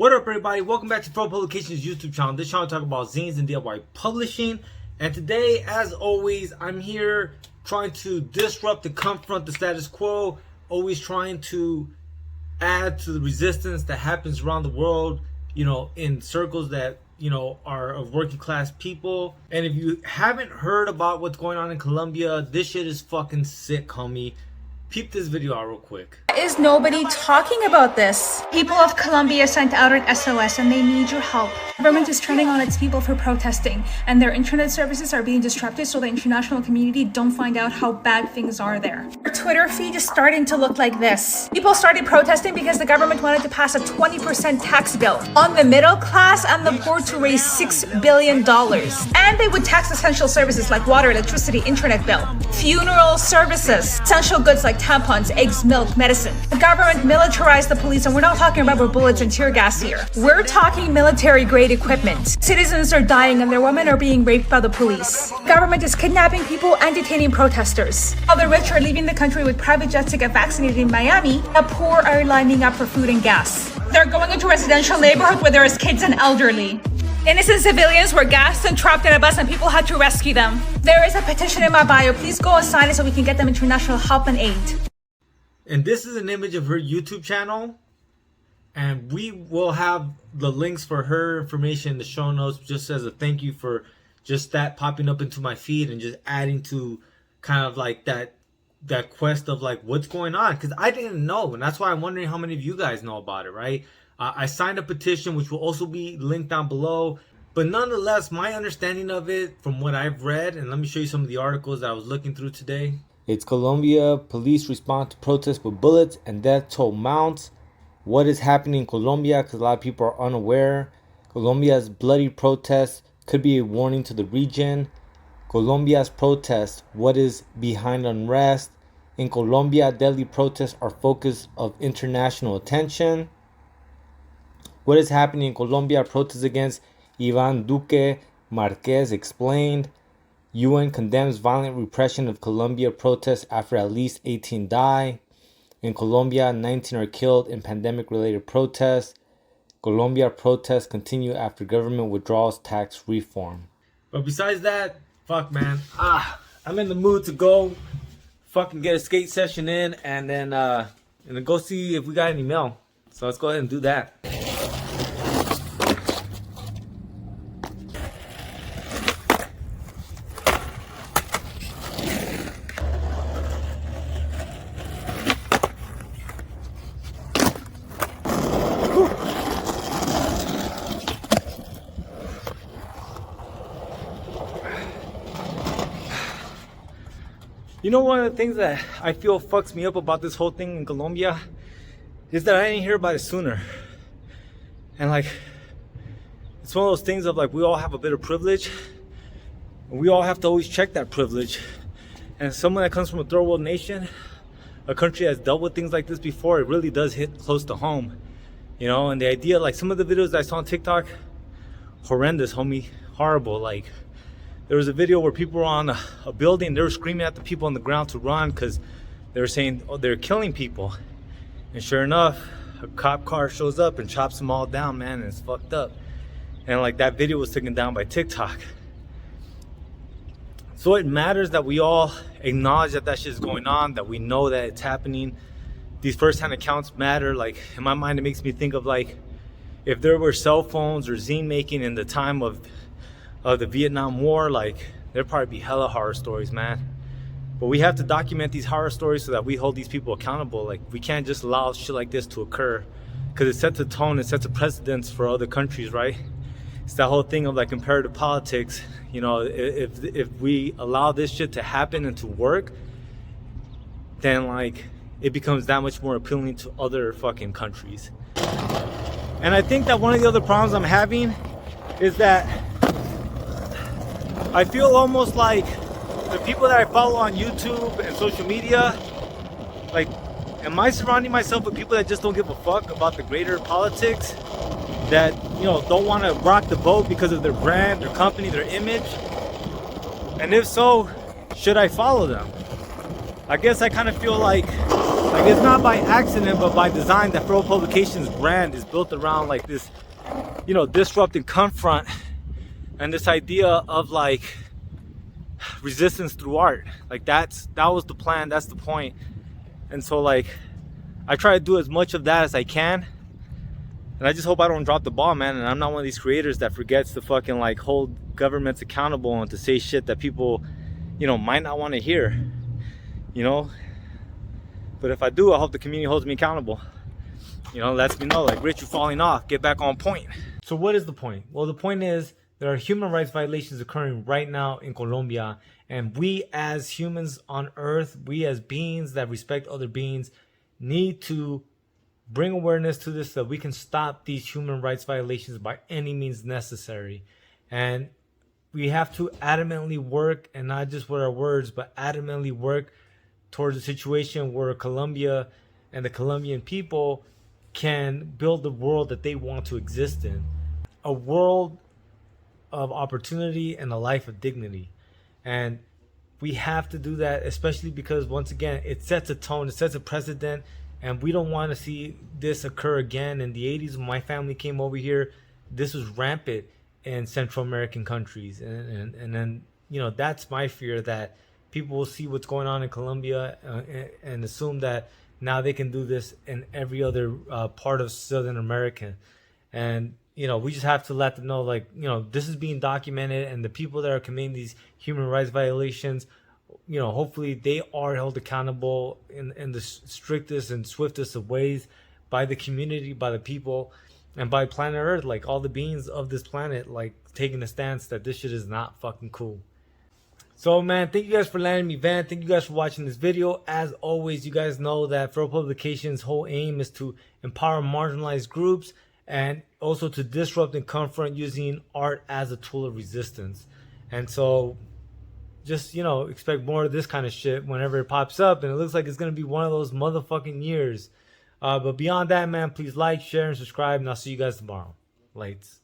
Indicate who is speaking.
Speaker 1: What up, everybody? Welcome back to Pro Publications YouTube channel. This channel talks about zines and DIY publishing. And today, as always, I'm here trying to disrupt and confront the status quo. Always trying to add to the resistance that happens around the world, you know, in circles that, you know, are of working class people. And if you haven't heard about what's going on in Colombia, this shit is fucking sick, homie. Peep this video out real quick.
Speaker 2: Is nobody talking about this? People of Colombia sent out an SOS and they need your help. The government is turning on its people for protesting, and their internet services are being disrupted so the international community don't find out how bad things are there. Our Twitter feed is starting to look like this. People started protesting because the government wanted to pass a 20% tax bill on the middle class and the poor to raise $6 billion. And they would tax essential services like water, electricity, internet bill, funeral services, essential goods like tampons, eggs, milk, medicine. The government militarized the police, and we're not talking about bullets and tear gas here. We're talking military-grade equipment. Citizens are dying and their women are being raped by the police. The government is kidnapping people and detaining protesters. While the rich are leaving the country with private jets to get vaccinated in Miami, the poor are lining up for food and gas. They're going into residential neighborhoods where there is kids and elderly. Innocent civilians were gassed and trapped in a bus and people had to rescue them. There is a petition in my bio. Please go and sign it so we can get them international help and aid.
Speaker 1: And this is an image of her YouTube channel. And we will have the links for her information in the show notes, just as a thank you for just that popping up into my feed and just adding to kind of like that quest of like what's going on. Because I didn't know. And that's why I'm wondering how many of you guys know about it, right? I signed a petition, which will also be linked down below. But nonetheless, my understanding of it from what I've read, and let me show you some of the articles that I was looking through today. It's Colombia. Police respond to protests with bullets and death toll mounts. What is happening in Colombia? Because a lot of people are unaware. Colombia's bloody protests could be a warning to the region. Colombia's protests. What is behind unrest? In Colombia, deadly protests are focus of international attention. What is happening in Colombia? Protests against Iván Duque Marquez explained. UN condemns violent repression of Colombia protests after at least 18 die. In Colombia, 19 are killed in pandemic-related protests. Colombia protests continue after government withdraws tax reform. But besides that, fuck man. I'm in the mood to go fucking get a skate session in and then go see if we got any mail. So let's go ahead and do that. You know, one of the things that I feel fucks me up about this whole thing in Colombia is that I didn't hear about it sooner. And like, it's one of those things of like, we all have a bit of privilege and we all have to always check that privilege. And as someone that comes from a third world nation, a country that's dealt with things like this before, it really does hit close to home. You know, and the idea, like some of the videos I saw on TikTok, horrendous, homie, horrible. Like, there was a video where people were on a building. They were screaming at the people on the ground to run because they were saying, oh, they're killing people. And sure enough, a cop car shows up and chops them all down, man, and it's fucked up. And like that video was taken down by TikTok. So it matters that we all acknowledge that shit is going on, that we know that it's happening. These first-hand accounts matter. Like, in my mind, it makes me think of like, if there were cell phones or zine making in the time of the Vietnam War, like there'd probably be hella horror stories, man. But we have to document these horror stories so that we hold these people accountable. Like, we can't just allow shit like this to occur, because it sets a tone, it sets a precedence for other countries, right? It's that whole thing of like comparative politics. You know, if we allow this shit to happen and to work, then like it becomes that much more appealing to other fucking countries. And I think that one of the other problems I'm having is that I feel almost like the people that I follow on YouTube and social media, like, am I surrounding myself with people that just don't give a fuck about the greater politics? That, you know, don't want to rock the boat because of their brand, their company, their image? And if so, should I follow them? I guess I kind of feel like Like, it's not by accident, but by design that Fro Publications brand is built around like this, you know, disrupt and confront, and this idea of like resistance through art. Like that was the plan, that's the point. And so like I try to do as much of that as I can, and I just hope I don't drop the ball, man. And I'm not one of these creators that forgets to fucking like hold governments accountable and to say shit that people, you know, might not want to hear, you know. But if I do, I hope the community holds me accountable, you know, lets me know like, Rich, you're falling off, get back on point. So what is the point? Well, the point is there are human rights violations occurring right now in Colombia, and we as humans on earth, we as beings that respect other beings, need to bring awareness to this so that we can stop these human rights violations by any means necessary. And we have to adamantly work, and not just with our words, but adamantly work towards a situation where Colombia and the Colombian people can build the world that they want to exist in. A world of opportunity and a life of dignity. And we have to do that, especially because, once again, it sets a tone, it sets a precedent, and we don't want to see this occur again. In the 80s, when my family came over here, this was rampant in Central American countries. And then, you know, that's my fear, that people will see what's going on in Colombia and assume that now they can do this in every other part of Southern America. And, you know, we just have to let them know, like, you know, this is being documented, and the people that are committing these human rights violations, you know, hopefully they are held accountable in the strictest and swiftest of ways by the community, by the people, and by planet Earth, like all the beings of this planet, like taking a stance that this shit is not fucking cool. So, man, thank you guys for letting me vent. Thank you guys for watching this video. As always, you guys know that Fro Publications' whole aim is to empower marginalized groups and also to disrupt and confront using art as a tool of resistance. And so just, you know, expect more of this kind of shit whenever it pops up. And it looks like it's going to be one of those motherfucking years. But beyond that, man, please like, share, and subscribe. And I'll see you guys tomorrow. Lights.